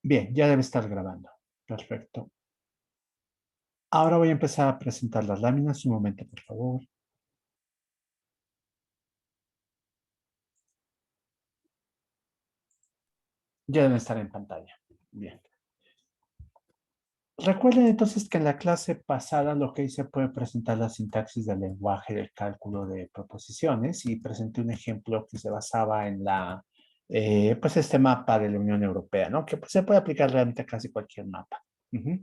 Bien, ya debe estar grabando. Perfecto. Ahora voy a empezar a presentar las láminas. Un momento, por favor. Ya deben estar en pantalla. Bien. Recuerden entonces que en la clase pasada lo que hice fue presentar la sintaxis del lenguaje del cálculo de proposiciones y presenté un ejemplo que se basaba en pues este mapa de la Unión Europea, ¿no? Que pues, se puede aplicar realmente a casi cualquier mapa. Ujú.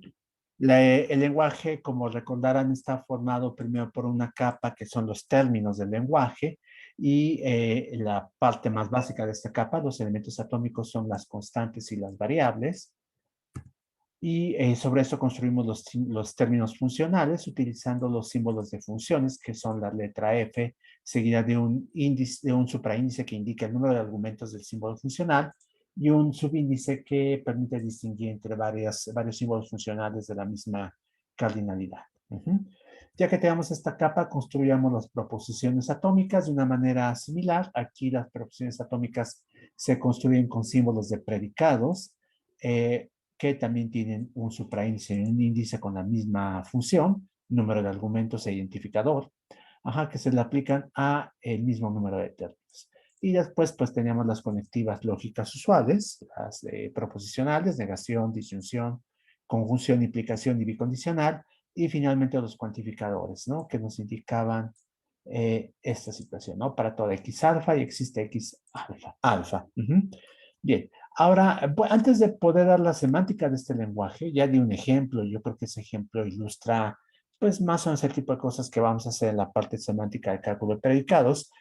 El lenguaje, como recordarán, está formado primero por una capa que son los términos del lenguaje y la parte más básica de esta capa, los elementos atómicos son las constantes y las variables. Y sobre eso construimos los términos funcionales utilizando los símbolos de funciones, que son la letra F, seguida de un índice, de un supraíndice que indica el número de argumentos del símbolo funcional y un subíndice que permite distinguir entre varios símbolos funcionales de la misma cardinalidad. Ya que tenemos esta capa, construyamos las proposiciones atómicas de una manera similar. Aquí las proposiciones atómicas se construyen con símbolos de predicados. Que también tienen un supraíndice y un índice con la misma función, número de argumentos e identificador, que se le aplican a el mismo número de términos. Y después, pues, teníamos las conectivas lógicas usuales, las proposicionales, negación, disyunción, conjunción, implicación y bicondicional, y finalmente los cuantificadores, ¿no? Que nos indicaban esta situación, ¿no? Para toda X alfa y existe X alfa. Alfa. Bien, ahora, antes de poder dar la semántica de este lenguaje, ya di un ejemplo, yo creo que ese ejemplo ilustra, pues, más o menos el tipo de cosas que vamos a hacer en la parte semántica de cálculo de predicados.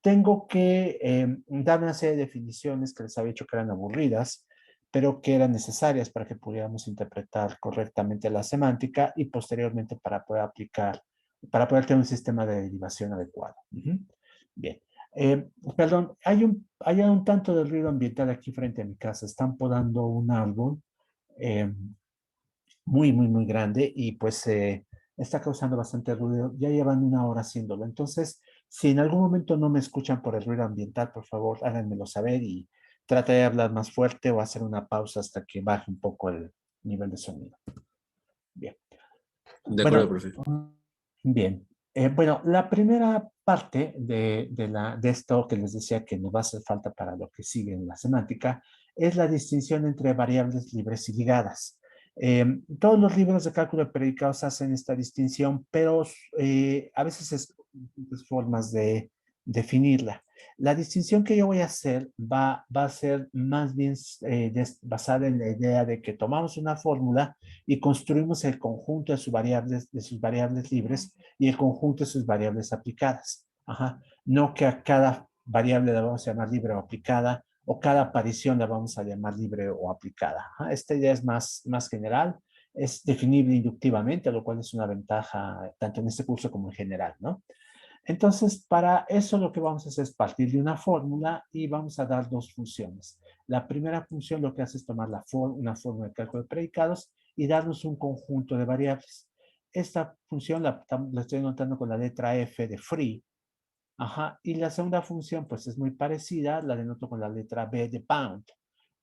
Tengo que dar una serie de definiciones que les había dicho que eran aburridas, pero que eran necesarias para que pudiéramos interpretar correctamente la semántica y posteriormente para poder aplicar, para poder tener un sistema de derivación adecuado. Bien. Perdón, hay un tanto de ruido ambiental aquí frente a mi casa. Están podando un árbol eh, muy grande y pues está causando bastante ruido. Ya llevan una hora haciéndolo. Entonces, si en algún momento no me escuchan por el ruido ambiental, por favor, háganmelo saber y trate de hablar más fuerte o hacer una pausa hasta que baje un poco el nivel de sonido. Bien. De acuerdo, Bueno, profe. bien. Bueno, la primera parte de esto que les decía que nos va a hacer falta para lo que sigue en la semántica es la distinción entre variables libres y ligadas. Todos los libros de cálculo de predicados hacen esta distinción, pero a veces es formas de definirla. La distinción que yo voy a hacer va a ser más bien basada en la idea de que tomamos una fórmula y construimos el conjunto de sus variables libres y el conjunto de sus variables aplicadas. No que a cada variable la vamos a llamar libre o aplicada, o cada aparición la vamos a llamar libre o aplicada. Esta idea es más general, es definible inductivamente, lo cual es una ventaja tanto en este curso como en general, ¿no? Entonces, para eso lo que vamos a hacer es partir de una fórmula y vamos a dar dos funciones. La primera función lo que hace es tomar una fórmula de cálculo de predicados y darnos un conjunto de variables. Esta función la estoy anotando con la letra F de free. Y la segunda función, pues es muy parecida, la denoto con la letra B de bound,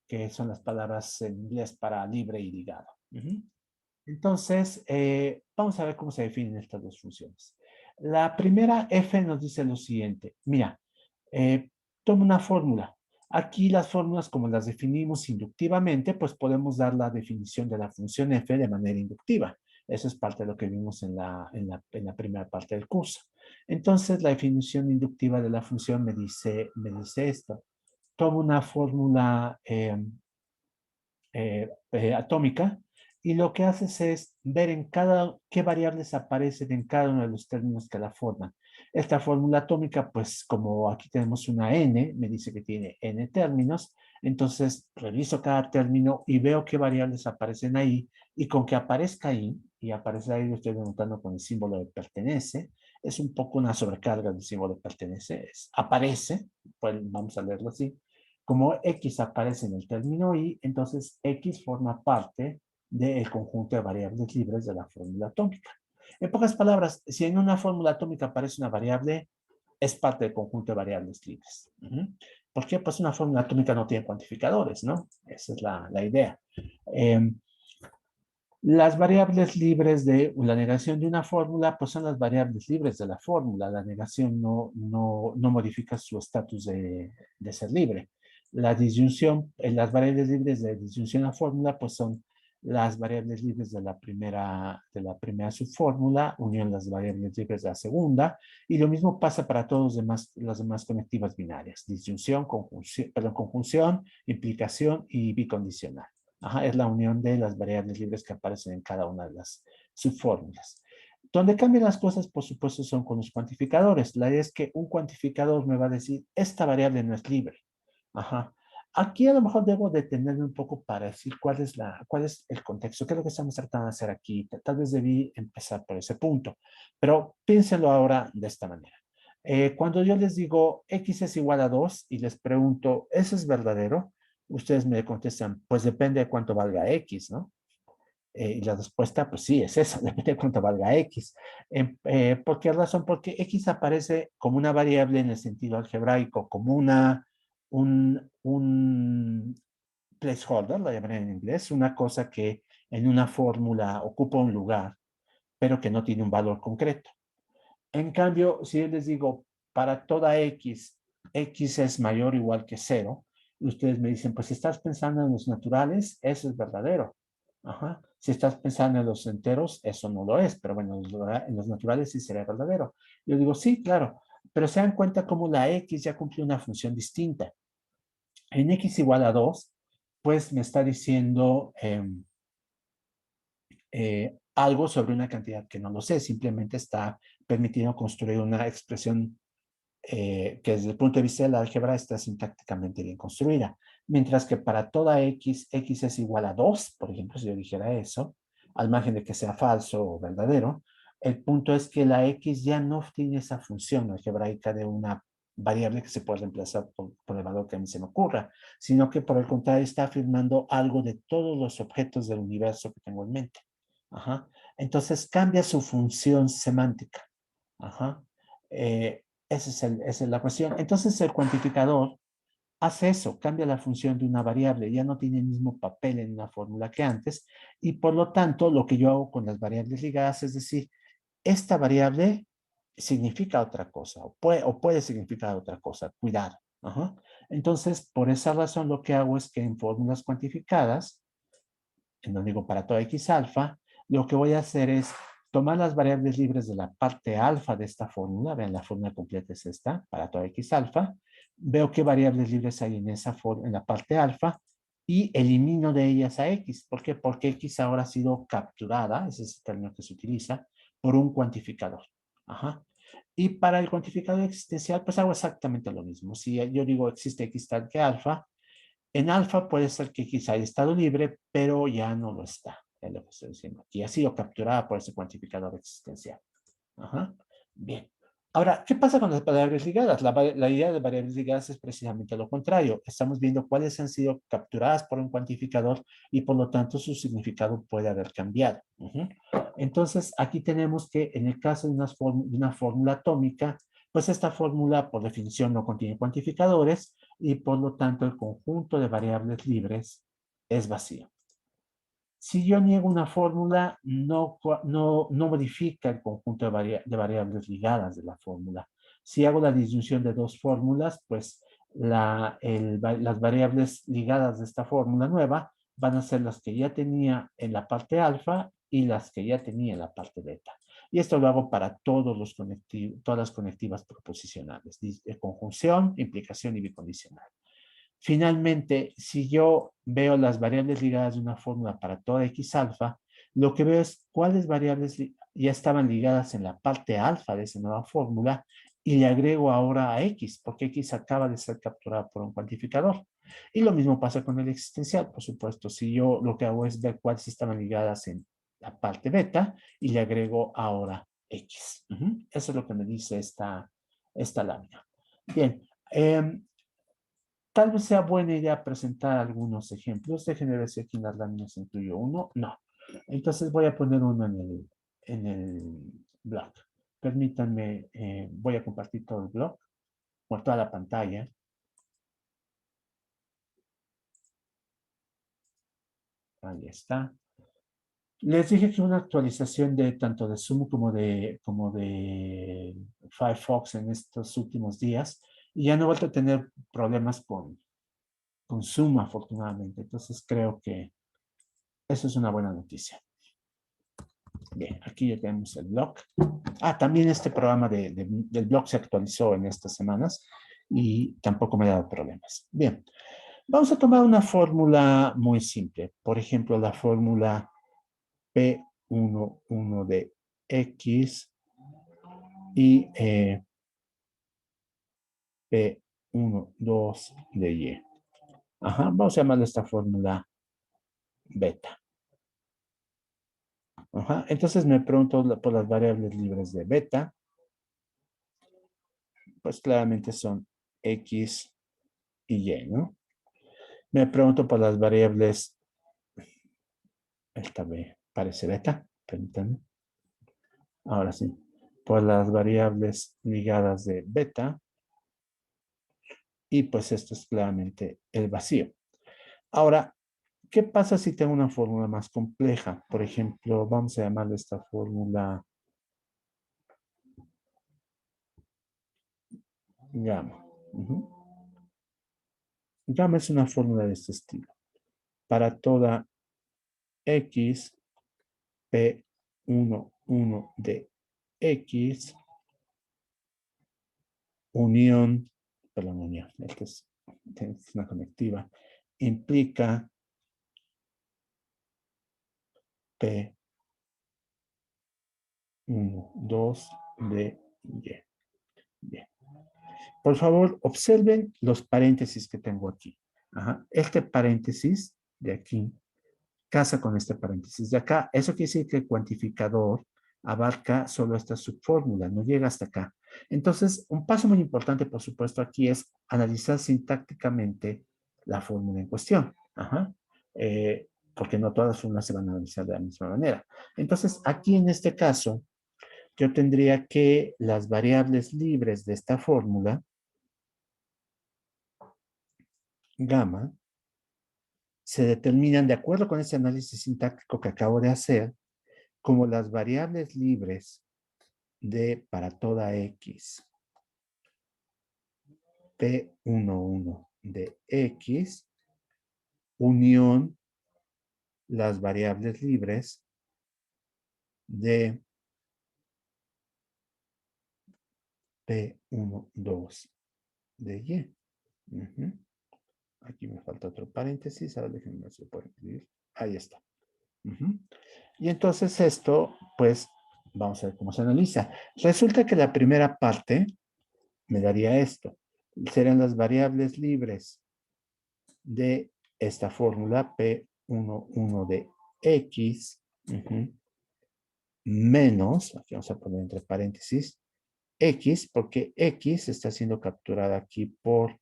que son las palabras en inglés para libre y ligado. Entonces, vamos a ver cómo se definen estas dos funciones. La primera F nos dice lo siguiente. Mira, toma una fórmula. Aquí las fórmulas, como las definimos inductivamente, pues podemos dar la definición de la función F de manera inductiva. Eso es parte de lo que vimos en la primera parte del curso. Entonces, la definición inductiva de la función me dice esto. Tomo una fórmula atómica y lo que haces es ver qué variables aparecen en cada uno de los términos que la forman. Esta fórmula atómica, pues como aquí tenemos una n, me dice que tiene n términos, entonces reviso cada término y veo qué variables aparecen ahí y con que aparezca ahí, y aparece ahí, lo estoy denotando con el símbolo de pertenece, es un poco una sobrecarga del símbolo de pertenece, aparece, pues vamos a leerlo así, como X aparece en el término Y, entonces X forma parte del conjunto de variables libres de la fórmula atómica. En pocas palabras, si en una fórmula atómica aparece una variable, es parte del conjunto de variables libres. ¿Por qué? Pues una fórmula atómica no tiene cuantificadores, ¿no? Esa es la idea. Eh, las variables libres de la negación de una fórmula, pues son las variables libres de la fórmula. La negación no modifica su estatus de ser libre. La disyunción, las variables libres de disyunción a la fórmula, pues son las variables libres de la primera subfórmula, unión las variables libres de la segunda, y lo mismo pasa para todos las demás conectivas binarias, disyunción, conjunción, implicación y bicondicional. Ajá, es la unión de las variables libres que aparecen en cada una de las subfórmulas. Donde cambian las cosas, por supuesto, son con los cuantificadores. La idea es que un cuantificador me va a decir, esta variable no es libre. Ajá. Aquí a lo mejor debo detenerme un poco para decir cuál es el contexto, qué es lo que estamos tratando de hacer aquí. Tal vez debí empezar por ese punto, pero piénsenlo ahora de esta manera. Cuando yo les digo x es igual a 2 y les pregunto, ¿eso es verdadero? Ustedes me contestan, pues depende de cuánto valga x, ¿no? Y la respuesta, pues sí, es eso, depende de cuánto valga x. ¿Por qué razón? Porque x aparece como una variable en el sentido algebraico, como un placeholder, lo llaman en inglés, una cosa que en una fórmula ocupa un lugar, pero que no tiene un valor concreto. En cambio, si yo les digo, para toda x es mayor o igual que cero, ustedes me dicen, pues si estás pensando en los naturales, eso es verdadero. Ajá. Si estás pensando en los enteros, eso no lo es, pero bueno, en los naturales sí sería verdadero. Yo digo, sí, claro, pero se dan cuenta cómo la x ya cumple una función distinta. En x igual a 2, pues me está diciendo algo sobre una cantidad que no lo sé, simplemente está permitiendo construir una expresión que desde el punto de vista de la álgebra está sintácticamente bien construida. Mientras que para toda x es igual a 2, por ejemplo, si yo dijera eso, al margen de que sea falso o verdadero, el punto es que la x ya no tiene esa función algebraica de una variable que se puede reemplazar por el valor que a mí se me ocurra, sino que por el contrario está afirmando algo de todos los objetos del universo que tengo en mente. Ajá. Entonces cambia su función semántica. Ajá. Esa es la cuestión. Entonces el cuantificador hace eso, cambia la función de una variable, ya no tiene el mismo papel en una fórmula que antes, y por lo tanto lo que yo hago con las variables ligadas es decir, esta variable significa otra cosa, o puede significar otra cosa, cuidado. Ajá. Entonces, por esa razón lo que hago es que en fórmulas cuantificadas, no digo para toda x alfa, lo que voy a hacer es tomar las variables libres de la parte alfa de esta fórmula, vean la fórmula completa es esta, para toda x alfa, veo qué variables libres hay en la parte alfa y elimino de ellas a x. ¿Por qué? Porque x ahora ha sido capturada, ese es el término que se utiliza, por un cuantificador. Ajá. Y para el cuantificador existencial, pues hago exactamente lo mismo. Si yo digo existe x tal que alfa, en alfa puede ser que quizá haya estado libre, pero ya no lo está. Es lo que estoy diciendo aquí. Ha sido capturada por ese cuantificador existencial. Ajá. Bien. Ahora, ¿qué pasa con las variables ligadas? La idea de variables ligadas es precisamente lo contrario. Estamos viendo cuáles han sido capturadas por un cuantificador y por lo tanto su significado puede haber cambiado. Entonces, aquí tenemos que en el caso de una fórmula atómica, pues esta fórmula por definición no contiene cuantificadores y por lo tanto el conjunto de variables libres es vacío. Si yo niego una fórmula, no modifica el conjunto de variables ligadas de la fórmula. Si hago la disyunción de dos fórmulas, pues las variables ligadas de esta fórmula nueva van a ser las que ya tenía en la parte alfa y las que ya tenía en la parte beta. Y esto lo hago para todas las conectivas proposicionales, conjunción, implicación y bicondicional. Finalmente, si yo veo las variables ligadas de una fórmula para toda x alfa, lo que veo es cuáles variables ya estaban ligadas en la parte alfa de esa nueva fórmula y le agrego ahora a x, porque x acaba de ser capturada por un cuantificador. Y lo mismo pasa con el existencial, por supuesto. Si yo lo que hago es ver cuáles estaban ligadas en la parte beta y le agrego ahora x. Eso es lo que me dice esta lámina. Bien, tal vez sea buena idea presentar algunos ejemplos. Déjenme ver si aquí en las láminas incluyo uno. No. Entonces voy a poner uno en el blog. Permítanme, voy a compartir todo el blog, por toda la pantalla. Ahí está. Les dije que una actualización de tanto de Zoom como de Firefox en estos últimos días y ya no he vuelto a tener problemas con Zoom, afortunadamente. Entonces creo que eso es una buena noticia. Bien, aquí ya tenemos el blog. También este programa del blog se actualizó en estas semanas y tampoco me ha dado problemas. Bien, vamos a tomar una fórmula muy simple. Por ejemplo, la fórmula P11 de X y P12 de Y. Vamos a llamarle esta fórmula beta. Entonces me pregunto por las variables libres de beta. Pues claramente son X y Y, ¿no? Me pregunto por las variables, esta B parece beta, permítanme. Ahora sí, por las variables ligadas de beta, y pues esto es claramente el vacío. Ahora, ¿qué pasa si tengo una fórmula más compleja? Por ejemplo, vamos a llamarle esta fórmula gamma. Gamma es una fórmula de este estilo. Para toda X, P11 de X, unión, esta es una conectiva, implica P12 de Y. Bien. Por favor, observen los paréntesis que tengo aquí. Este paréntesis de aquí casa con este paréntesis de acá. Eso quiere decir que el cuantificador abarca solo esta subfórmula, no llega hasta acá. Entonces, un paso muy importante, por supuesto, aquí es analizar sintácticamente la fórmula en cuestión. Porque no todas las fórmulas se van a analizar de la misma manera. Entonces, aquí en este caso, yo tendría que las variables libres de esta fórmula, gamma, se determinan de acuerdo con ese análisis sintáctico que acabo de hacer, como las variables libres de para toda X, P11 de X, unión las variables libres de P12 de Y. Aquí me falta otro paréntesis, ahora déjenme ver si puedo escribir. Ahí está. Y entonces esto, pues, vamos a ver cómo se analiza. Resulta que la primera parte me daría esto. Serían las variables libres de esta fórmula P11 de X menos, aquí vamos a poner entre paréntesis, X, porque X está siendo capturada aquí por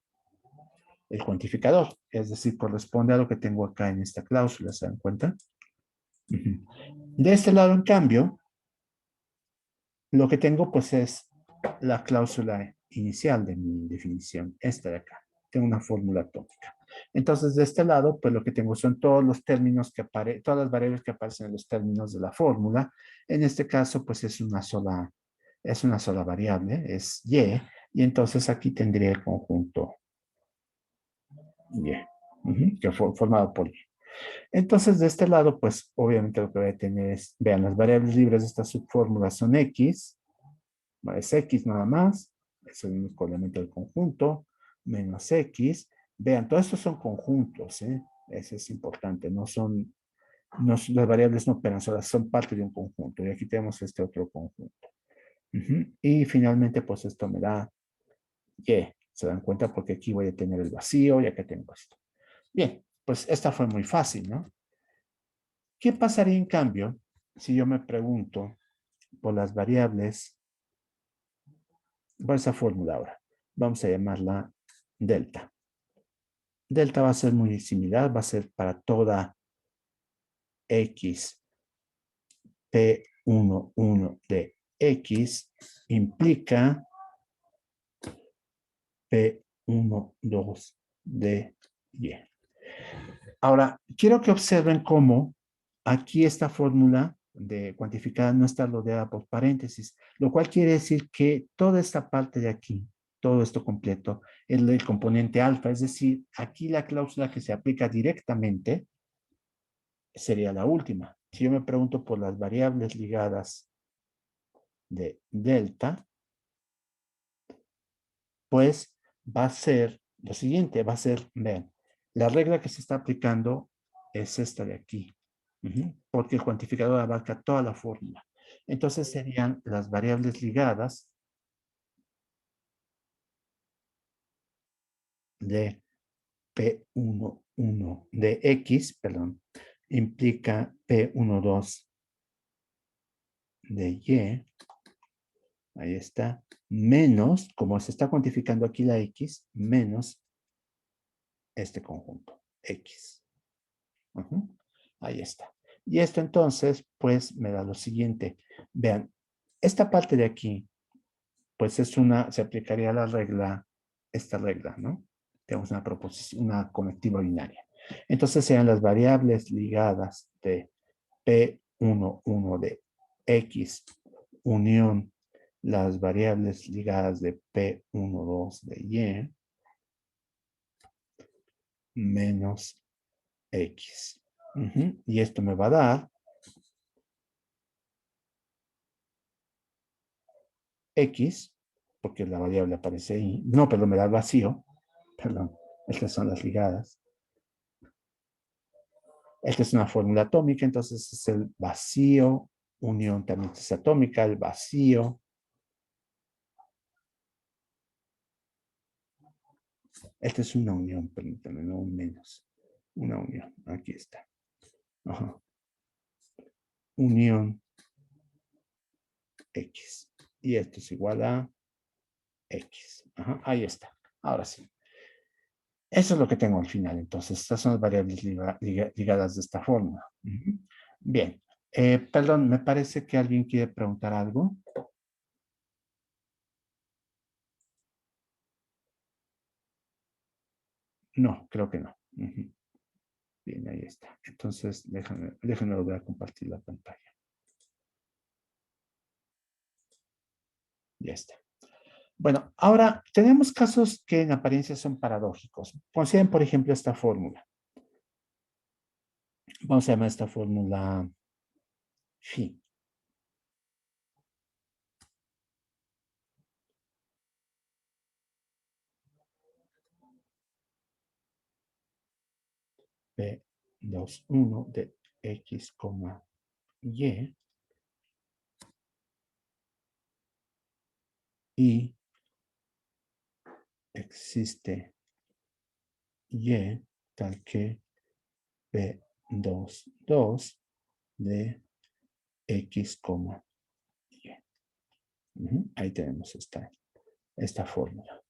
el cuantificador, es decir, corresponde a lo que tengo acá en esta cláusula, ¿se dan cuenta? De este lado, en cambio, lo que tengo pues es la cláusula inicial de mi definición, esta de acá. Tengo una fórmula atómica. Entonces, de este lado, pues lo que tengo son todos los términos que aparecen, todas las variables que aparecen en los términos de la fórmula. En este caso, pues es una sola variable, es Y, y entonces aquí tendría el conjunto Y, que fue formado por Y. Entonces, de este lado, pues obviamente lo que voy a tener es, vean, las variables libres de esta subfórmula son X, es X nada más, es el único elemento del conjunto, menos X. Vean, todos estos son conjuntos, ¿eh? Eso es importante, las variables no operan solas, son parte de un conjunto. Y aquí tenemos este otro conjunto. Y finalmente, pues esto me da Y. ¿Se dan cuenta? Porque aquí voy a tener el vacío y acá tengo esto. Bien, pues esta fue muy fácil, ¿no? ¿Qué pasaría en cambio si yo me pregunto por las variables, por esa fórmula ahora? Vamos a llamarla delta. Delta va a ser muy similar, va a ser para toda X, P11 de X, implica P12 de Y. Ahora, quiero que observen cómo aquí esta fórmula de cuantificada no está rodeada por paréntesis, lo cual quiere decir que toda esta parte de aquí, todo esto completo, es el componente alfa, es decir, aquí la cláusula que se aplica directamente sería la última. Si yo me pregunto por las variables ligadas de delta, pues va a ser lo siguiente, va a ser, vean, la regla que se está aplicando es esta de aquí, porque el cuantificador abarca toda la fórmula. Entonces serían las variables ligadas de P11 de X, perdón, implica P12 de Y, ahí está, menos, como se está cuantificando aquí la X, menos este conjunto, X. Ahí está. Y esto entonces, pues me da lo siguiente. Vean, esta parte de aquí, pues es una, se aplicaría la regla, esta regla, ¿no? Tenemos una proposición, una conectiva binaria. Entonces sean las variables ligadas de P11 de X unión las variables ligadas de P12 de Y menos X. Y esto me va a dar X, porque la variable aparece ahí. No, pero me da el vacío. Perdón, estas son las ligadas. Esta es una fórmula atómica, entonces es el vacío, unión también es atómica, el vacío. Esta es una unión, permítanme, no un menos. Una unión, aquí está. Ajá. Unión X. Y esto es igual a X. Ajá, ahí está. Ahora sí. Eso es lo que tengo al final. Entonces, estas son las variables ligadas de esta forma. Bien. Perdón, me parece que alguien quiere preguntar algo. No, creo que no. Bien, ahí está. Entonces, déjenme volver a compartir la pantalla. Ya está. Bueno, ahora tenemos casos que en apariencia son paradójicos. Consideren, por ejemplo, esta fórmula. Vamos a llamar esta fórmula phi. P21 de X, Y y existe Y tal que P22 de X, Y. Ahí tenemos esta fórmula.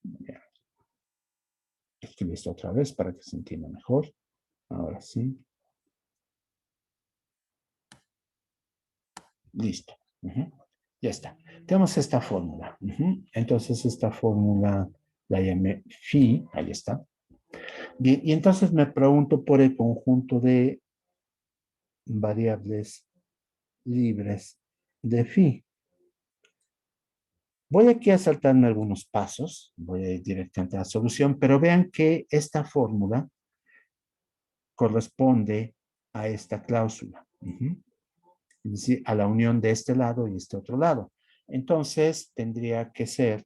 Ya. Escribí esto otra vez para que se entienda mejor. Ahora sí. Listo. Ya está. Tenemos esta fórmula. Entonces, esta fórmula la llamé phi. Ahí está. Bien, y entonces me pregunto por el conjunto de variables libres de phi. Voy aquí a saltarme algunos pasos, voy a ir directamente a la solución, pero vean que esta fórmula corresponde a esta cláusula, es decir, a la unión de este lado y este otro lado. Entonces, tendría que ser,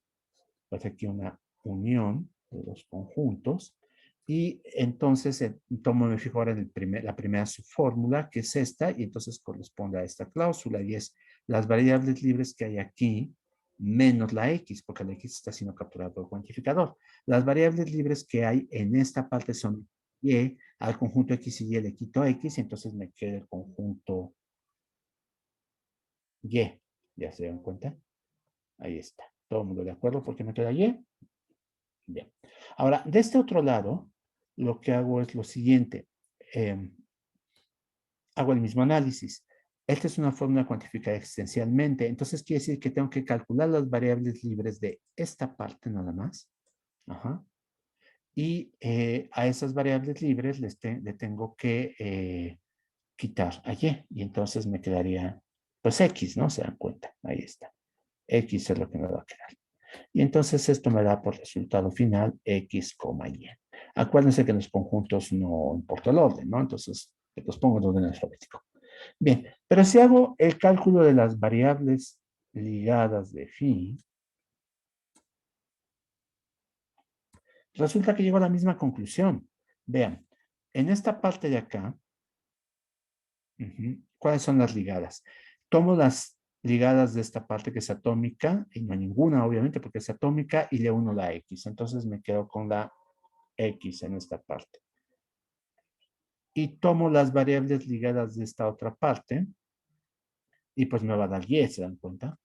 pues aquí una unión de los conjuntos, y entonces me fijo ahora en la primera subfórmula, que es esta, y entonces corresponde a esta cláusula, y es las variables libres que hay aquí, menos la X, porque la X está siendo capturada por el cuantificador. Las variables libres que hay en esta parte son Y, al conjunto X y Y le quito X, y entonces me queda el conjunto Y. ¿Ya se dan cuenta? Ahí está. ¿Todo el mundo de acuerdo por qué me queda Y? Bien. Ahora, de este otro lado, lo que hago es lo siguiente. Hago el mismo análisis. Esta es una fórmula cuantificada existencialmente. Entonces, quiere decir que tengo que calcular las variables libres de esta parte nada más. Ajá. y a esas variables libres le tengo que quitar a y entonces me quedaría pues x, ¿no? Se dan cuenta, ahí está. X es lo que me va a quedar. Y entonces esto me da por resultado final x, y. Acuérdense que en los conjuntos no importa el orden, ¿no? Entonces los pongo en orden alfabético. Bien, pero si hago el cálculo de las variables ligadas de phi, resulta que llego a la misma conclusión. Vean, en esta parte de acá, ¿cuáles son las ligadas? Tomo las ligadas de esta parte que es atómica, y no hay ninguna, obviamente, porque es atómica, y le uno la X. Entonces me quedo con la X en esta parte. Y tomo las variables ligadas de esta otra parte, y pues me va a dar Y, ¿se dan cuenta?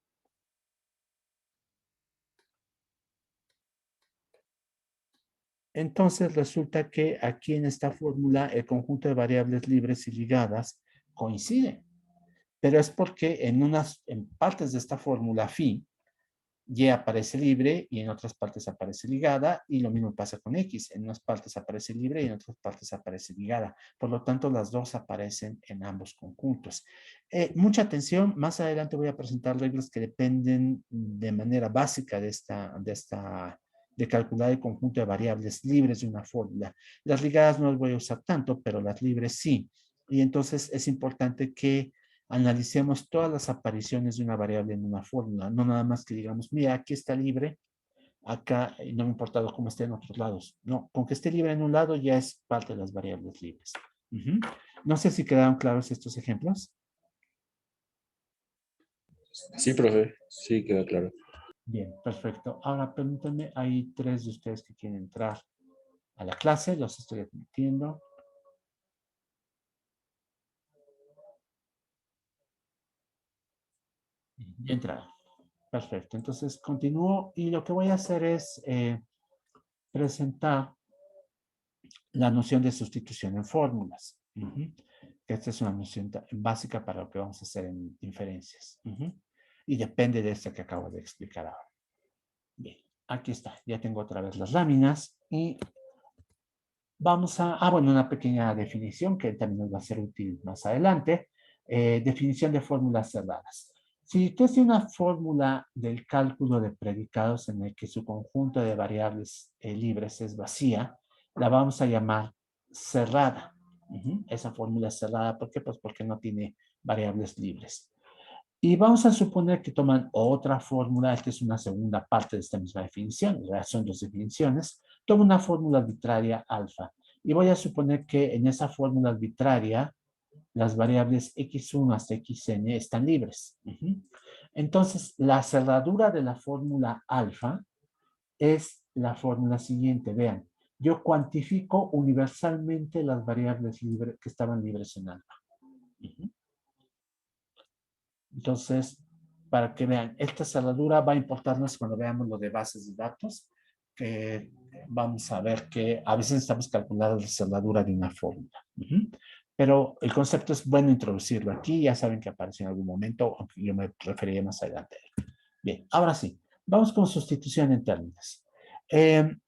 Entonces resulta que aquí en esta fórmula el conjunto de variables libres y ligadas coincide. Pero es porque en partes de esta fórmula phi, Y aparece libre y en otras partes aparece ligada, y lo mismo pasa con X. En unas partes aparece libre y en otras partes aparece ligada. Por lo tanto, las dos aparecen en ambos conjuntos. Mucha atención, más adelante voy a presentar reglas que dependen de manera básica de calcular el conjunto de variables libres de una fórmula. Las ligadas no las voy a usar tanto, pero las libres sí. Y entonces es importante que analicemos todas las apariciones de una variable en una fórmula, no nada más que digamos, mira, aquí está libre, acá no me importa cómo esté en otros lados. No, con que esté libre en un lado ya es parte de las variables libres. No sé si quedaron claros estos ejemplos. Sí, profe, sí, queda claro. Bien, perfecto. Ahora permítanme, hay 3 de ustedes que quieren entrar a la clase, los estoy admitiendo. Entra. Perfecto. Entonces continúo y lo que voy a hacer es presentar la noción de sustitución en fórmulas. Esta es una noción básica para lo que vamos a hacer en inferencias. Y depende de esta que acabo de explicar ahora. Bien, aquí está. Ya tengo otra vez las láminas y vamos a, bueno, una pequeña definición que también nos va a ser útil más adelante. Definición de fórmulas cerradas. Si usted tiene una fórmula del cálculo de predicados en el que su conjunto de variables libres es vacía, la vamos a llamar cerrada. Esa fórmula es cerrada, ¿por qué? Pues porque no tiene variables libres. Y vamos a suponer que toman otra fórmula, esta es una segunda parte de esta misma definición, son dos definiciones, tomo una fórmula arbitraria alfa y voy a suponer que en esa fórmula arbitraria las variables x1 hasta xn están libres. Entonces, la cerradura de la fórmula alfa es la fórmula siguiente, vean, yo cuantifico universalmente las variables libres que estaban libres en alfa. Entonces, para que vean, esta cerradura va a importarnos cuando veamos lo de bases de datos, que vamos a ver que a veces estamos calculando la cerradura de una fórmula. Pero el concepto es bueno introducirlo aquí, ya saben que aparece en algún momento, aunque yo me referiré más adelante. Bien, ahora sí, vamos con sustitución en términos. ¿Qué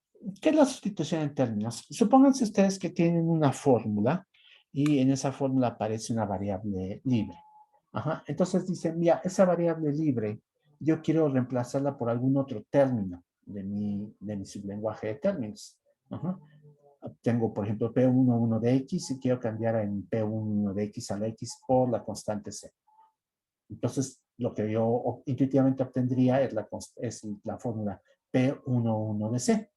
es la sustitución en términos? Supónganse ustedes que tienen una fórmula y en esa fórmula aparece una variable libre. Entonces dicen, mira, esa variable libre, yo quiero reemplazarla por algún otro término de mi sublenguaje de términos. Tengo, por ejemplo, P11 de X y quiero cambiar en P1 de X a la X por la constante C. Entonces, lo que yo intuitivamente obtendría es la fórmula P11 de C.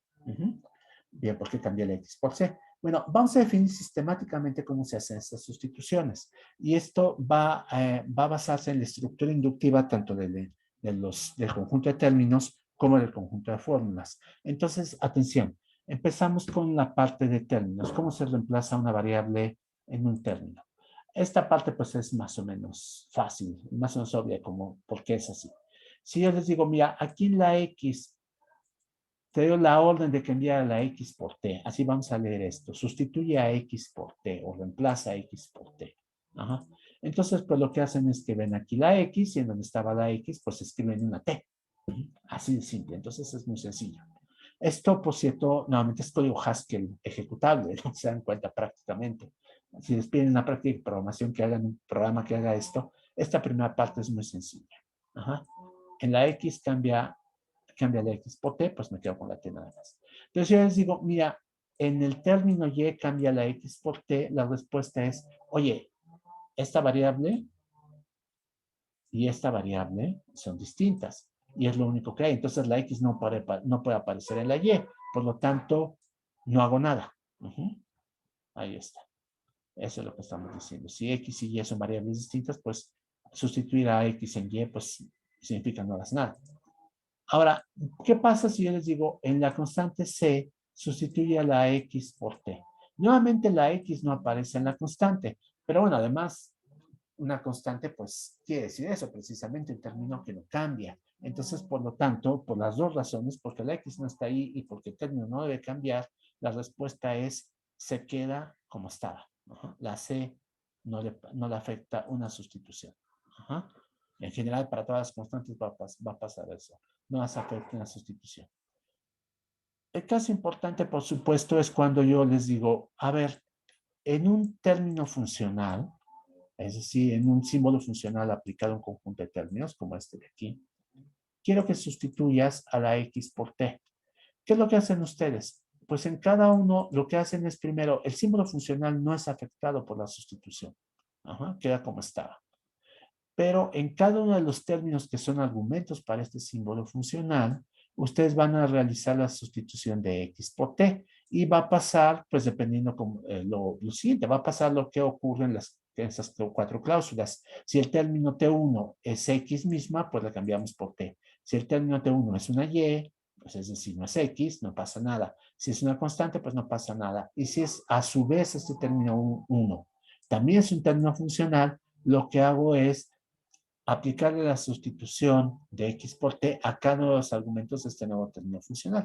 Bien, ¿por qué cambié la X por C? Bueno, vamos a definir sistemáticamente cómo se hacen estas sustituciones. Y esto va a basarse en la estructura inductiva tanto del conjunto de términos como del conjunto de fórmulas. Entonces, atención, empezamos con la parte de términos. ¿Cómo se reemplaza una variable en un término? Esta parte pues es más o menos fácil, más o menos obvia como por qué es así. Si yo les digo, mira, aquí la X, te doy la orden de que envíe la X por T. Así vamos a leer esto. Sustituye a X por T o reemplaza a X por T. Entonces, pues lo que hacen es que ven aquí la X y en donde estaba la X, pues escriben una T. Así de simple. Entonces es muy sencillo. Esto, por cierto, nuevamente es código Haskell ejecutable, no se dan cuenta prácticamente. Si les piden una práctica de programación que hagan un programa que haga esto, esta primera parte es muy sencilla. Ajá. En la X cambia la X por T, pues me quedo con la T nada más. Entonces yo les digo, mira, en el término Y cambia la X por T, la respuesta es, oye, esta variable y esta variable son distintas y es lo único que hay. Entonces la X no puede aparecer en la Y, por lo tanto, no hago nada. Ahí está. Eso es lo que estamos diciendo. Si X y Y son variables distintas, pues sustituir a X en Y, pues significa no hagas nada. Ahora, ¿qué pasa si yo les digo en la constante C sustituye a la X por T? Nuevamente la X no aparece en la constante, pero bueno, además una constante pues quiere decir eso, precisamente un término que no cambia. Entonces, por lo tanto, por las dos razones, porque la X no está ahí y porque el término no debe cambiar, la respuesta es se queda como estaba. La C no le afecta una sustitución. En general, para todas las constantes va a pasar eso. No hace afecta una sustitución. El caso importante, por supuesto, es cuando yo les digo, a ver, en un término funcional, es decir, en un símbolo funcional aplicado a un conjunto de términos, como este de aquí, quiero que sustituyas a la X por T. ¿Qué es lo que hacen ustedes? Pues en cada uno lo que hacen es primero, el símbolo funcional no es afectado por la sustitución. Queda como estaba. Pero en cada uno de los términos que son argumentos para este símbolo funcional, ustedes van a realizar la sustitución de X por T y va a pasar, pues dependiendo lo siguiente, va a pasar lo que ocurre en esas cuatro cláusulas. Si el término T1 es X misma, pues la cambiamos por T. Si el término T1 es una Y, pues es decir, no es X, no pasa nada. Si es una constante, pues no pasa nada. Y si es a su vez este término 1 también es un término funcional, lo que hago es aplicarle la sustitución de X por T a cada uno de los argumentos de este nuevo término funcional.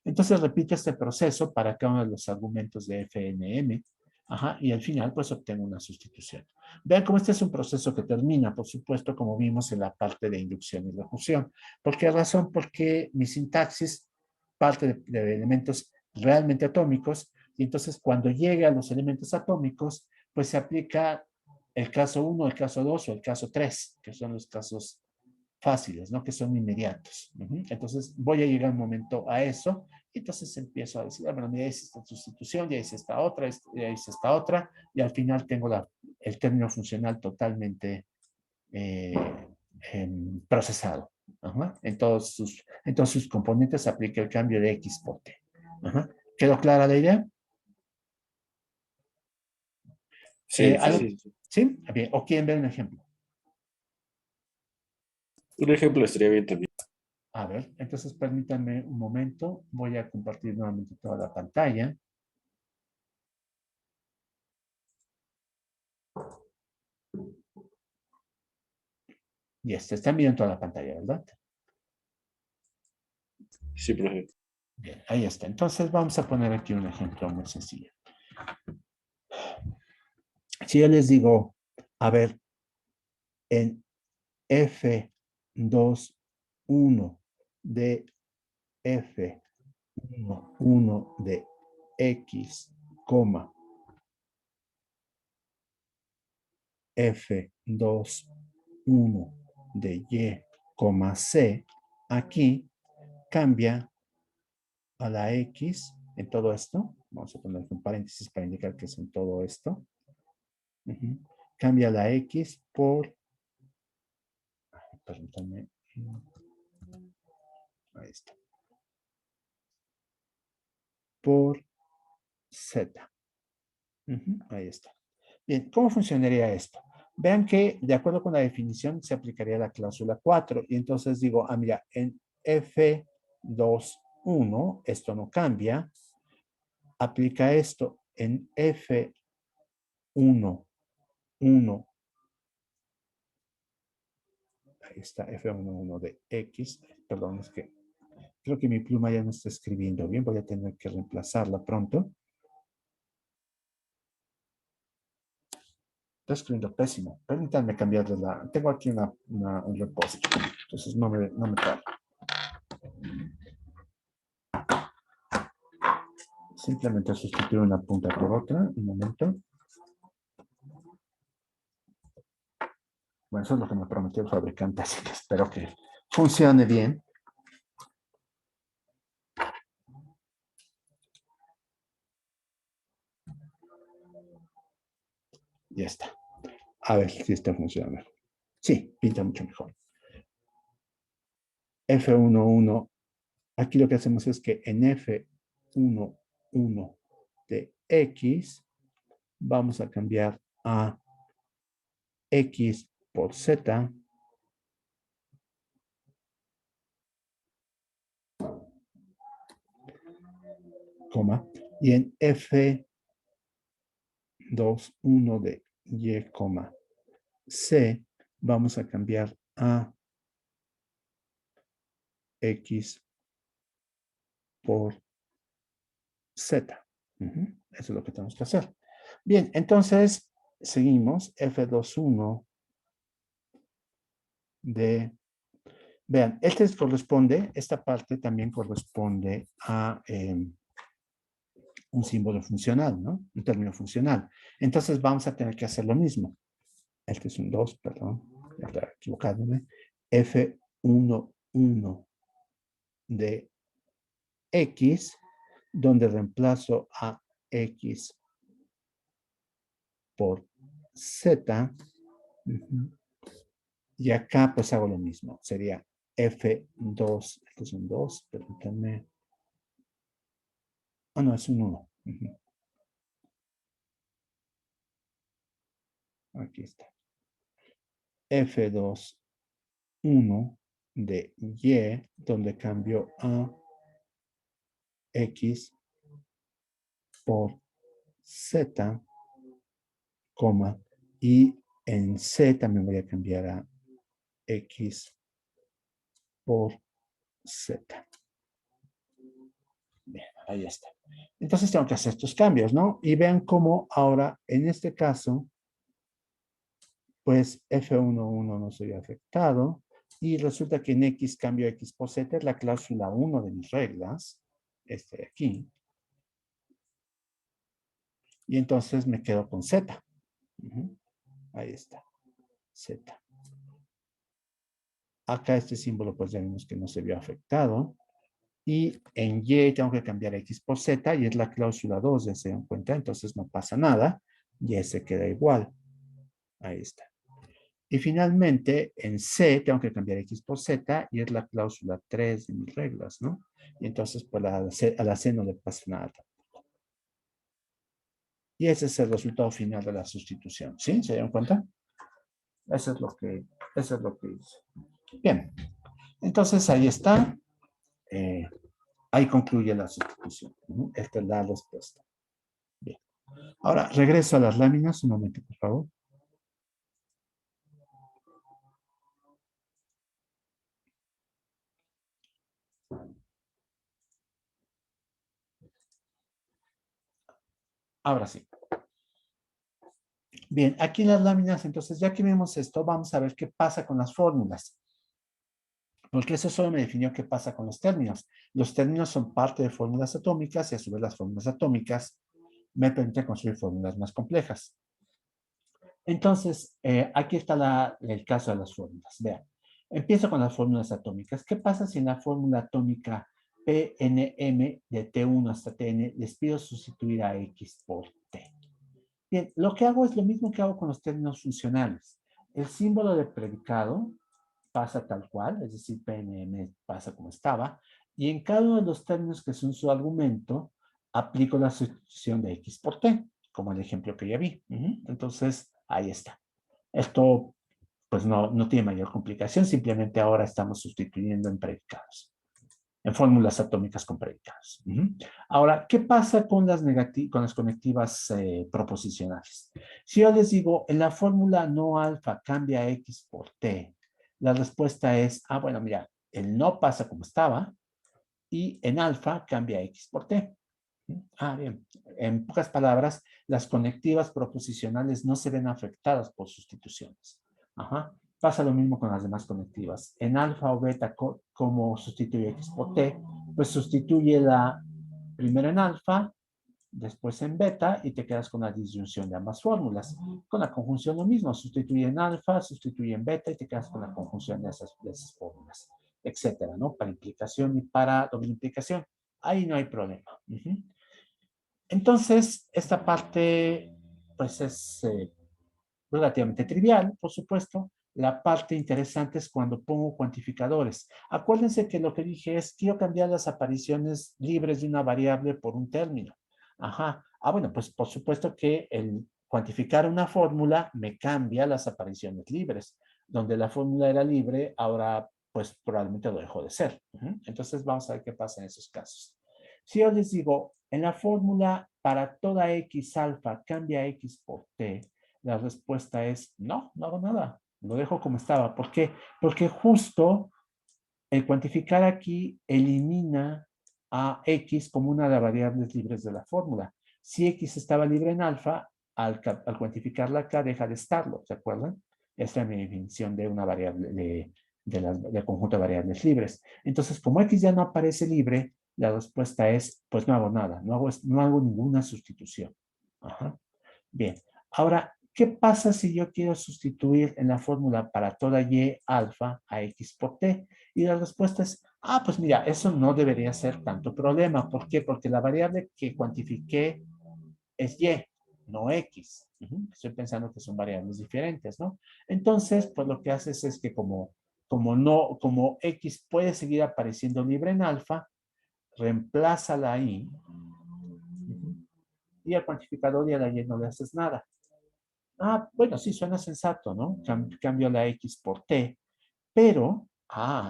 Entonces repite este proceso para cada uno de los argumentos de FNM, y al final pues obtengo una sustitución. Vean cómo este es un proceso que termina, por supuesto, como vimos en la parte de inducción y recursión. ¿Por qué razón? Porque mi sintaxis parte de elementos realmente atómicos y entonces cuando llegue a los elementos atómicos, pues se aplica el caso 1, el caso 2 o el caso 3, que son los casos fáciles, ¿no? Que son inmediatos. Entonces voy a llegar un momento a eso y entonces empiezo a decir, bueno, ya hice esta sustitución, ya hice esta otra, ya hice esta otra y al final tengo el término funcional totalmente procesado. En todos sus componentes se aplica el cambio de X por T. ¿Quedó clara la idea? Sí, sí, sí. ¿Sí? Bien. ¿O quieren ver un ejemplo? Un ejemplo estaría bien también. A ver, entonces permítanme un momento. Voy a compartir nuevamente toda la pantalla. Y están viendo toda la pantalla, ¿verdad? Sí, profe. Bien, ahí está. Entonces vamos a poner aquí un ejemplo muy sencillo. Si yo les digo, a ver, en F2, 1 de F1 de X, F2, 1 de Y, C, aquí cambia a la X en todo esto. Vamos a poner un paréntesis para indicar que es en todo esto. Cambia la X por, permítanme, ahí está, por Z. Ahí está. Bien, ¿cómo funcionaría esto? Vean que de acuerdo con la definición se aplicaría la cláusula 4 y entonces digo, mira, en F2, 1, esto no cambia, aplica esto en F1, 1, ahí está, F1, de X, perdón, es que creo que mi pluma ya no está escribiendo bien, voy a tener que reemplazarla pronto. Está escribiendo pésimo. Permítanme cambiarle tengo aquí un reposo, entonces no me tardo. Simplemente sustituir una punta por otra. Un momento. Bueno, eso es lo que me prometió el fabricante, así que espero que funcione bien. Ya está. A ver si esto funciona mejor. Sí, pinta mucho mejor. F11. Aquí lo que hacemos es que en F11 de X vamos a cambiar a X por Z. Coma. Y en F21 de Y, C vamos a cambiar a X por Z. Eso es lo que tenemos que hacer. Bien, entonces seguimos. F21 de... Vean, esta parte también corresponde a un símbolo funcional, ¿no? Un término funcional. Entonces vamos a tener que hacer lo mismo. Este es un 2, perdón, está equivocándome. F11 de X, donde reemplazo a X por Z. Y acá pues hago lo mismo. Sería F2, este es un 2, permítanme. Ah, no, es un 1. Aquí está. F2, 1 de Y, donde cambio a X por Z, coma, y en C también voy a cambiar a X por Z. Bien, ahí está. Entonces tengo que hacer estos cambios, ¿no? Y vean cómo ahora, en este caso, pues F11 no soy afectado. Y resulta que en X cambio X por Z, es la cláusula 1 de mis reglas, este de aquí. Y entonces me quedo con Z. Ahí está, Z. Acá este símbolo pues ya vimos que no se vio afectado. Y en Y tengo que cambiar X por Z y es la cláusula 2, ya se dan cuenta, entonces no pasa nada. Y se queda igual. Ahí está. Y finalmente, en C tengo que cambiar X por Z y es la cláusula 3 de mis reglas, ¿no? Y entonces, pues a la C no le pasa nada tampoco. Y ese es el resultado final de la sustitución, ¿sí? ¿Se dieron cuenta? Eso es lo que hice. Bien, entonces ahí está. Ahí concluye la sustitución. Esta es la respuesta. Bien. Ahora, regreso a las láminas. Un momento, por favor. Ahora sí. Bien, aquí en las láminas, entonces, ya que vimos esto, vamos a ver qué pasa con las fórmulas. Porque eso solo me definió qué pasa con los términos. Los términos son parte de fórmulas atómicas y a su vez las fórmulas atómicas me permiten construir fórmulas más complejas. Entonces, aquí está el caso de las fórmulas. Vean, empiezo con las fórmulas atómicas. ¿Qué pasa si en la fórmula atómica PNM de T1 hasta Tn les pido sustituir a X por T? Bien, lo que hago es lo mismo que hago con los términos funcionales. El símbolo de predicado pasa tal cual, es decir, PNM pasa como estaba, y en cada uno de los términos que son su argumento, aplico la sustitución de X por T, como el ejemplo que ya vi. Entonces, ahí está. Esto, pues no tiene mayor complicación, simplemente ahora estamos sustituyendo en predicados, en fórmulas atómicas con predicados. Ahora, ¿qué pasa con las conectivas proposicionales? Si yo les digo, en la fórmula no alfa cambia X por T, la respuesta es, bueno, mira, el no pasa como estaba y en alfa cambia X por T. Bien. En pocas palabras, las conectivas proposicionales no se ven afectadas por sustituciones. Pasa lo mismo con las demás conectivas. En alfa o beta, como sustituye X por T, pues sustituye la primera en alfa después en beta y te quedas con la disyunción de ambas fórmulas. Con la conjunción lo mismo, sustituye en alfa, sustituye en beta y te quedas con la conjunción de esas fórmulas, etcétera, ¿no? Para implicación y para doble implicación. Ahí no hay problema. Entonces, esta parte, pues es relativamente trivial, por supuesto. La parte interesante es cuando pongo cuantificadores. Acuérdense que lo que dije es, quiero cambiar las apariciones libres de una variable por un término. Ajá. Ah, bueno, pues por supuesto que el cuantificar una fórmula me cambia las apariciones libres. Donde la fórmula era libre, ahora pues probablemente lo dejó de ser. Entonces vamos a ver qué pasa en esos casos. Si yo les digo, en la fórmula para toda x alfa cambia x por t, la respuesta es no, no hago nada. Lo dejo como estaba. ¿Por qué? Porque justo el cuantificar aquí elimina a x como una de las variables libres de la fórmula. Si x estaba libre en alfa, al cuantificarla acá deja de estarlo, ¿se acuerdan? Esta es mi definición de una variable, del conjunto de variables libres. Entonces, como x ya no aparece libre, la respuesta es, pues no hago nada, no hago ninguna sustitución. Ajá. Bien, ahora, ¿qué pasa si yo quiero sustituir en la fórmula para toda y alfa a x por t? Y la respuesta es, pues mira, eso no debería ser tanto problema. ¿Por qué? Porque la variable que cuantifiqué es y, no x. Estoy pensando que son variables diferentes, ¿no? Entonces, pues lo que haces es que como x puede seguir apareciendo libre en alfa, reemplázala ahí y al cuantificador y a la y no le haces nada. Bueno, sí, suena sensato, ¿no? Cambio la X por T, pero,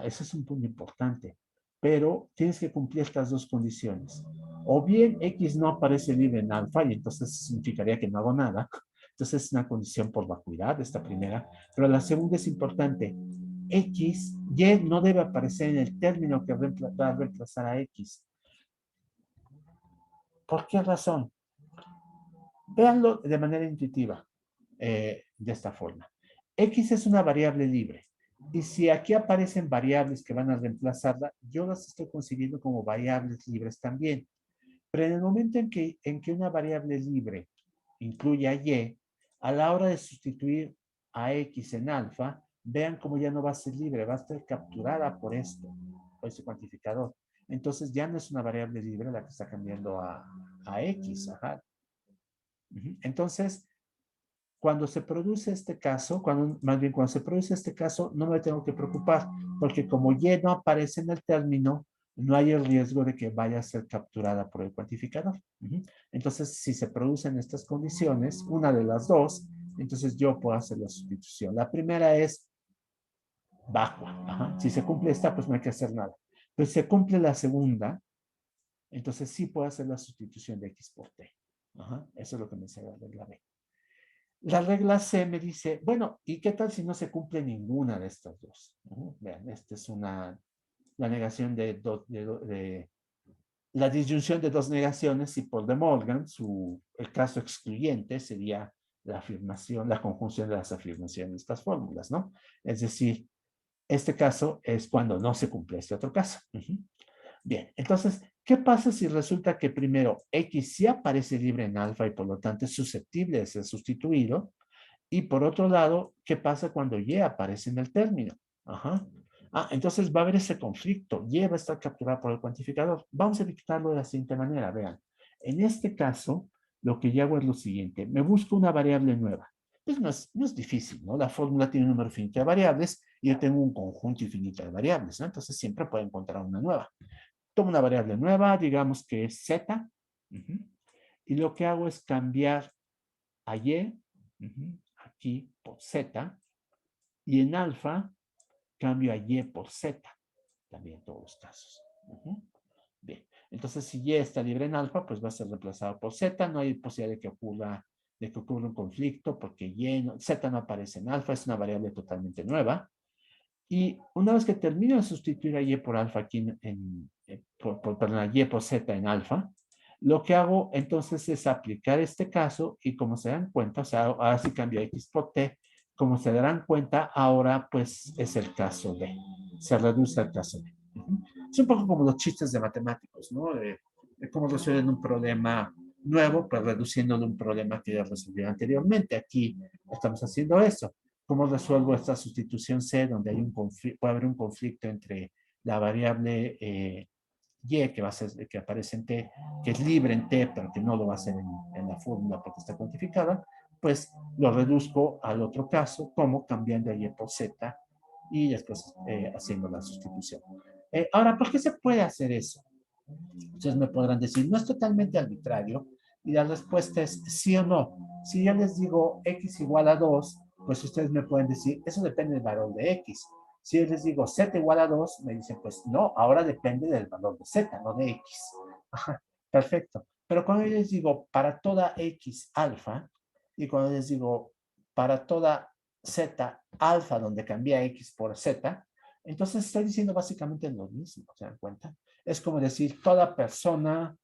ese es un punto importante, pero tienes que cumplir estas dos condiciones. O bien X no aparece libre en alfa y entonces significaría que no hago nada. Entonces es una condición por vacuidad, esta primera. Pero la segunda es importante. X, Y no debe aparecer en el término que va a reemplazar a X. ¿Por qué razón? Véanlo de manera intuitiva, de esta forma. X es una variable libre. Y si aquí aparecen variables que van a reemplazarla, yo las estoy consiguiendo como variables libres también. Pero en el momento en que una variable libre incluye a Y, a la hora de sustituir a X en alfa, vean cómo ya no va a ser libre, va a estar capturada por esto, por ese cuantificador. Entonces ya no es una variable libre la que está cambiando a X. Ajá. Entonces, cuando se produce este caso, más bien cuando se produce este caso, no me tengo que preocupar, porque como Y no aparece en el término, no hay el riesgo de que vaya a ser capturada por el cuantificador. Entonces, si se producen estas condiciones, una de las dos, entonces yo puedo hacer la sustitución. La primera es vacua. Si se cumple esta, pues no hay que hacer nada. Pero si se cumple la segunda, entonces sí puedo hacer la sustitución de X por T. Eso es lo que me enseña la regla B. La regla C me dice, bueno, ¿y qué tal si no se cumple ninguna de estas dos? Vean, esta es la negación la disyunción de dos negaciones y por De Morgan, el caso excluyente sería la afirmación, la conjunción de las afirmaciones de estas fórmulas, ¿no? Es decir, este caso es cuando no se cumple este otro caso. Bien, entonces, ¿qué pasa si resulta que primero X sí aparece libre en alfa y por lo tanto es susceptible de ser sustituido? Y por otro lado, ¿qué pasa cuando Y aparece en el término? Entonces va a haber ese conflicto. Y va a estar capturada por el cuantificador. Vamos a evitarlo de la siguiente manera. Vean, en este caso, lo que yo hago es lo siguiente. Me busco una variable nueva. Pues no es difícil, ¿no? La fórmula tiene un número finito de variables y yo tengo un conjunto infinito de variables, ¿no? Entonces siempre puedo encontrar una nueva. Tomo una variable nueva, digamos que es z, y lo que hago es cambiar a y, aquí por z, y en alfa cambio a y por z, también en todos los casos. Bien, entonces si y está libre en alfa, pues va a ser reemplazado por z, no hay posibilidad de que ocurra un conflicto, porque z no aparece en alfa, es una variable totalmente nueva. Y una vez que termino de sustituir a y por alfa aquí perdón, a y por z en alfa, lo que hago entonces es aplicar este caso y como se dan cuenta, o sea, ahora sí cambio x por t, como se darán cuenta, ahora pues es el caso B. Se reduce al caso B. Es un poco como los chistes de matemáticos, ¿no? De cómo resuelven un problema nuevo, pues reduciéndolo un problema que ya resolvió anteriormente. Aquí estamos haciendo eso. ¿Cómo resuelvo esta sustitución C donde hay un conflicto, puede haber un conflicto entre la variable y que va a ser, que aparece en T, que es libre en T, pero que no lo va a hacer en la fórmula porque está cuantificada? Pues lo reduzco al otro caso, como cambiando Y por Z y después haciendo la sustitución. Ahora, ¿por qué se puede hacer eso? Ustedes me podrán decir, no es totalmente arbitrario, y la respuesta es sí o no. Si yo les digo x igual a 2, pues ustedes me pueden decir, eso depende del valor de x. Si yo les digo z igual a 2, me dicen, pues no, ahora depende del valor de z, no de x. Ajá, perfecto. Pero cuando yo les digo para toda x alfa, y cuando les digo para toda z alfa, donde cambia x por z, entonces estoy diciendo básicamente lo mismo, ¿se dan cuenta? Es como decir, toda persona,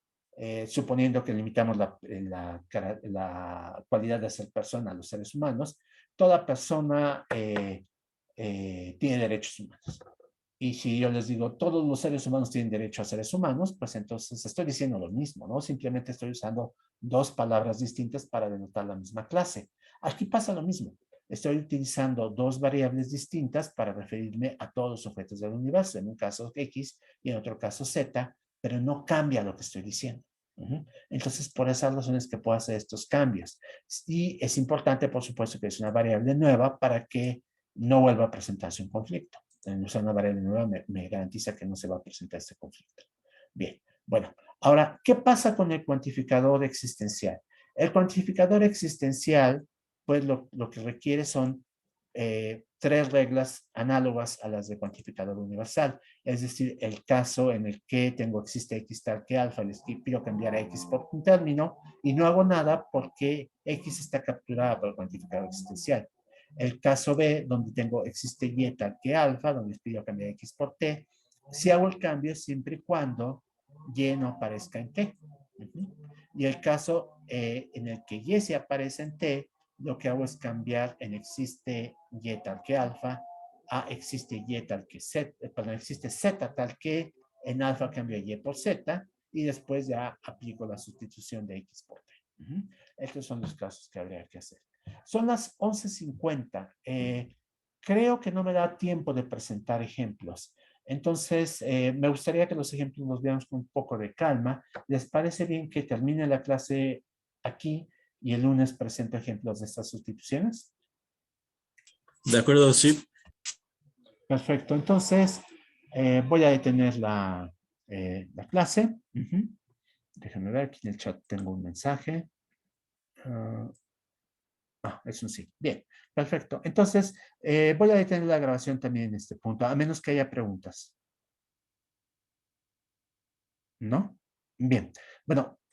suponiendo que limitamos la cualidad de ser persona a los seres humanos, toda persona tiene derechos humanos. Y si yo les digo, todos los seres humanos tienen derecho a seres humanos, pues entonces estoy diciendo lo mismo, ¿no? Simplemente estoy usando dos palabras distintas para denotar la misma clase. Aquí pasa lo mismo. Estoy utilizando dos variables distintas para referirme a todos los objetos del universo, en un caso X y en otro caso Z, pero no cambia lo que estoy diciendo. Entonces, por esas razones que puedo hacer estos cambios. Y es importante, por supuesto, que es una variable nueva para que no vuelva a presentarse un conflicto. Usar una variable nueva me garantiza que no se va a presentar este conflicto. Bien, bueno, ahora, ¿qué pasa con el cuantificador existencial? El cuantificador existencial, pues lo que requiere son tres reglas análogas a las de cuantificador universal. Es decir, el caso en el que tengo existe x tal que alfa, les pido cambiar a x por un término y no hago nada porque x está capturada por el cuantificador existencial. El caso B, donde tengo existe y tal que alfa, donde les pido cambiar x por t, si hago el cambio siempre y cuando y no aparezca en t. Y el caso en el que y se aparece en t, lo que hago es cambiar en existe y tal que alfa a existe y tal que z, perdón, existe z tal que en alfa cambio y por z y después ya aplico la sustitución de x por t. Estos son los casos que habría que hacer. Son las 11:50. Creo que no me da tiempo de presentar ejemplos. Entonces, me gustaría que los ejemplos los veamos con un poco de calma. ¿Les parece bien que termine la clase aquí y el lunes presento ejemplos de estas sustituciones? De acuerdo, sí. Perfecto. Entonces, voy a detener la clase. Déjenme ver, aquí en el chat tengo un mensaje. Es un sí. Bien, perfecto. Entonces, voy a detener la grabación también en este punto, a menos que haya preguntas. ¿No? Bien. Bueno,